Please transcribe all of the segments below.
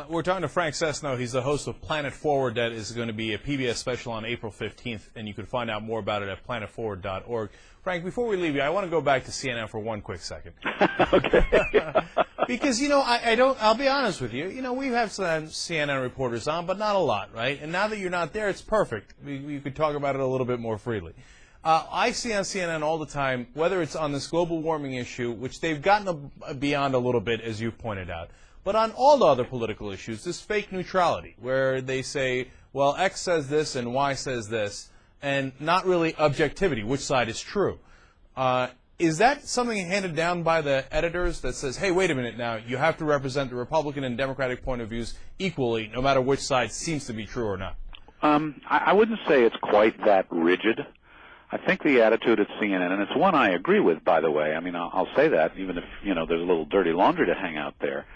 We're talking to Frank Sesno. He's the host of Planet Forward. That is going to be a PBS special on April 15th, and you can find out more about it at planetforward.org. Frank, before we leave you, I want to go back to CNN for one quick second. Okay. Because, you know, I'll be honest with you. You know, we have some CNN reporters on, but not a lot, right? And now that you're not there, it's perfect. You could talk about it a little bit more freely. I see on CNN all the time, whether it's on this global warming issue, which they've gotten beyond a little bit, as you've pointed out, but on all the other political issues, this fake neutrality, where they say, well, X says this and Y says this, and not really objectivity, which side is true. Is that something handed down by the editors that says, hey, wait a minute now, you have to represent the Republican and Democratic point of views equally, no matter which side seems to be true or not? I wouldn't say it's quite that rigid. I think the attitude at CNN, and it's one I agree with, by the way, I mean, I'll say that, even if, you know, there's a little dirty laundry to hang out there,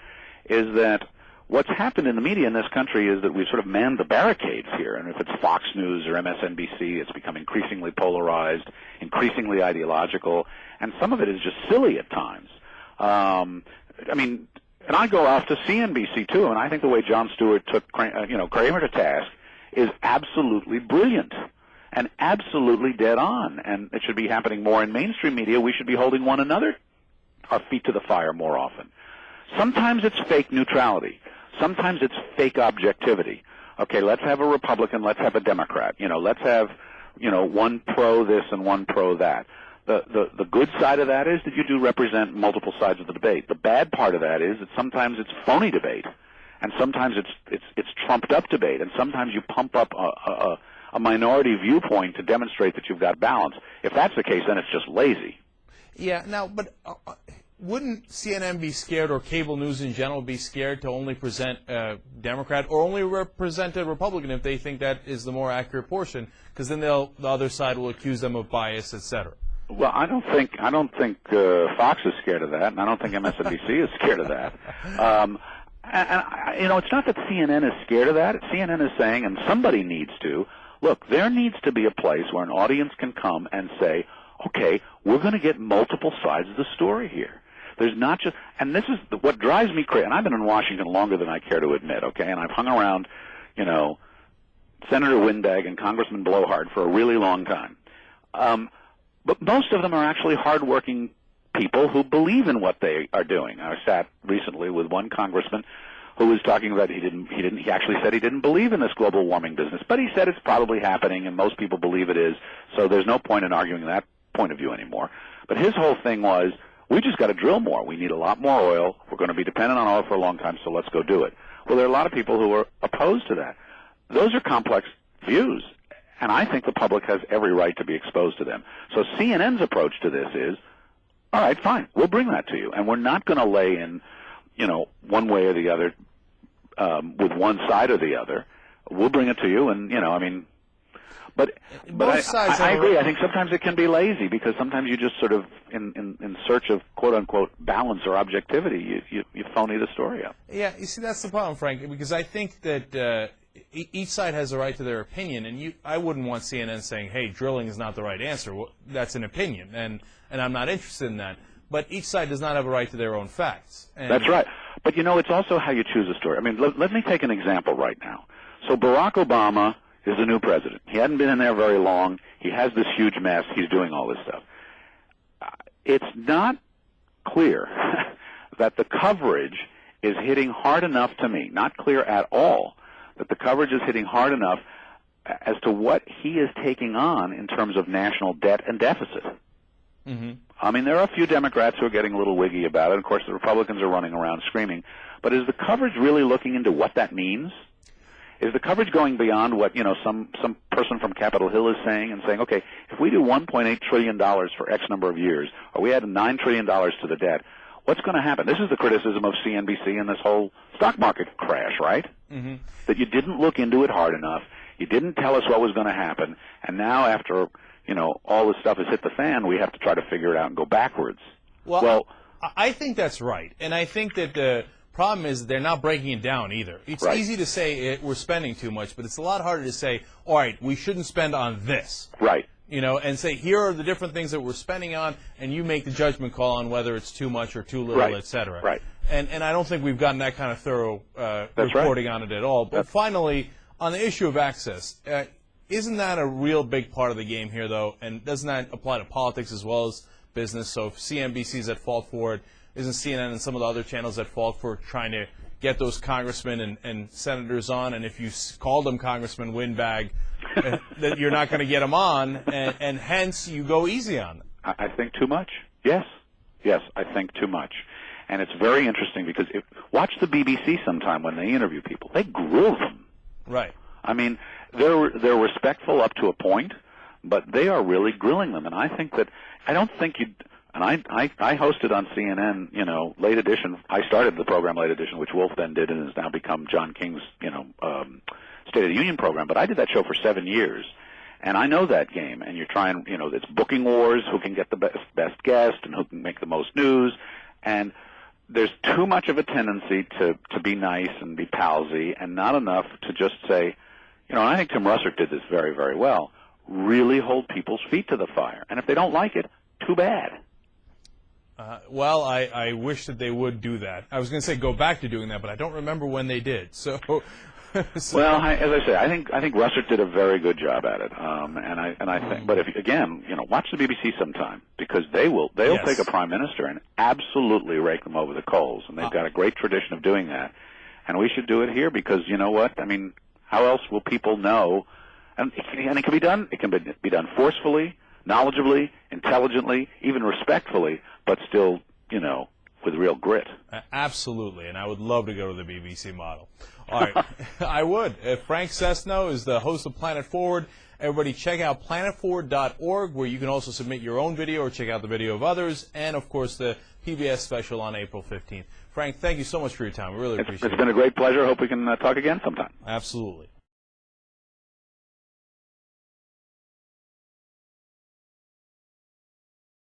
is that what's happened in the media in this country is that we've sort of manned the barricades here. And if it's Fox News or MSNBC, it's become increasingly polarized, increasingly ideological, and some of it is just silly at times. I mean, and I go off to CNBC too, and I think the way Jon Stewart took Kramer to task is absolutely brilliant and absolutely dead on. And it should be happening more in mainstream media. We should be holding one another, our feet to the fire more often. Sometimes it's fake neutrality. Sometimes it's fake objectivity. Okay, let's have a Republican, let's have a Democrat. You know, let's have, you know, one pro this and one pro that. The good side of that is that you do represent multiple sides of the debate. The bad part of that is that sometimes it's phony debate, and sometimes it's trumped up debate, and sometimes you pump up a minority viewpoint to demonstrate that you've got balance. If that's the case, then it's just lazy. Yeah. Now, but wouldn't CNN be scared, or cable news in general be scared to only present a Democrat or only represent a Republican if they think that is the more accurate portion? Because then the other side will accuse them of bias, etc. Well, I don't think Fox is scared of that, and I don't think MSNBC is scared of that. And you know, it's not that CNN is scared of that. CNN is saying, and somebody needs to look. There needs to be a place where an audience can come and say, okay, we're going to get multiple sides of the story here. There's not just, and this is what drives me crazy. And I've been in Washington longer than I care to admit, okay? And I've hung around, you know, Senator Windag and Congressman Blowhard for a really long time. But most of them are actually hardworking people who believe in what they are doing. I sat recently with one congressman who was talking about he actually said he didn't believe in this global warming business, but he said it's probably happening and most people believe it is, so there's no point in arguing that point of view anymore. But his whole thing was, we just got to drill more. We need a lot more oil. We're going to be dependent on oil for a long time, so let's go do it. Well, there are a lot of people who are opposed to that. Those are complex views, and I think the public has every right to be exposed to them. So CNN's approach to this is, all right, fine, we'll bring that to you, and we're not going to lay in, you know, one way or the other with one side or the other. We'll bring it to you, and, you know, I mean, But I agree. I think sometimes it can be lazy because sometimes you just sort of, in search of quote-unquote balance or objectivity, you phony the story up. Yeah, you see, that's the problem, Frank, because I think that each side has a right to their opinion, and I wouldn't want CNN saying, hey, drilling is not the right answer. Well, that's an opinion, and I'm not interested in that. But each side does not have a right to their own facts. And that's right. But, you know, it's also how you choose a story. I mean, let me take an example right now. So Barack Obama is the new president. He hadn't been in there very long. He has this huge mess. He's doing all this stuff. It's not clear that the coverage is hitting hard enough to me, not clear at all, that the coverage is hitting hard enough as to what he is taking on in terms of national debt and deficit. Mm-hmm. I mean, there are a few Democrats who are getting a little wiggy about it. Of course, the Republicans are running around screaming. But is the coverage really looking into what that means? Is the coverage going beyond what, you know, some person from Capitol Hill is saying and saying, okay, if we do $1.8 trillion for X number of years, or we add $9 trillion to the debt, what's going to happen? This is the criticism of CNBC and this whole stock market crash, right? Mm-hmm. That you didn't look into it hard enough, you didn't tell us what was going to happen, and now after, you know, all this stuff has hit the fan, we have to try to figure it out and go backwards. Well, I think that's right, and I think that the problem is they're not breaking it down either. It's right. Easy to say we're spending too much, but it's a lot harder to say, all right, we shouldn't spend on this. Right. and say, here are the different things that we're spending on, and you make the judgment call on whether it's too much or too little, right. et cetera. Right. And I don't think we've gotten that kind of thorough reporting on it at all. But finally, on the issue of access, isn't that a real big part of the game here, though? And doesn't that apply to politics as well as business? So if CNBC's at fault for it, isn't CNN and some of the other channels at fault for trying to get those congressmen and senators on? And if you called them Congressman Windbag, that you're not going to get them on, and hence you go easy on them. I think too much. Yes, I think too much. And it's very interesting because watch the BBC sometime when they interview people. They grill them. Right. I mean, they're respectful up to a point, but they are really grilling them. And I think that I don't think you. And I hosted on CNN, Late Edition. I started the program Late Edition, which Wolf then did, and has now become John King's, State of the Union program. But I did that show for 7 years. And I know that game, and you're trying, it's booking wars, who can get the best guest and who can make the most news. And there's too much of a tendency to be nice and be palsy and not enough to just say, and I think Tim Russert did this very, very well, really hold people's feet to the fire. And if they don't like it, too bad. Well, I wish that they would do that. I was going to say go back to doing that, but I don't remember when they did. So... Well, as I say, I think Russert did a very good job at it, and I think. But if again, watch the BBC sometime because they'll yes. take a prime minister and absolutely rake them over the coals, and they've got a great tradition of doing that, and we should do it here because you know what? I mean, how else will people know? And it can be done. It can be done forcefully, knowledgeably, intelligently, even respectfully, but still, with real grit. Absolutely, and I would love to go to the BBC model. All right, I would. Frank Sesno is the host of Planet Forward. Everybody check out planetforward.org, where you can also submit your own video or check out the video of others, and, of course, the PBS special on April 15th. Frank, thank you so much for your time. We really appreciate it. It's been a great pleasure. Hope we can talk again sometime. Absolutely.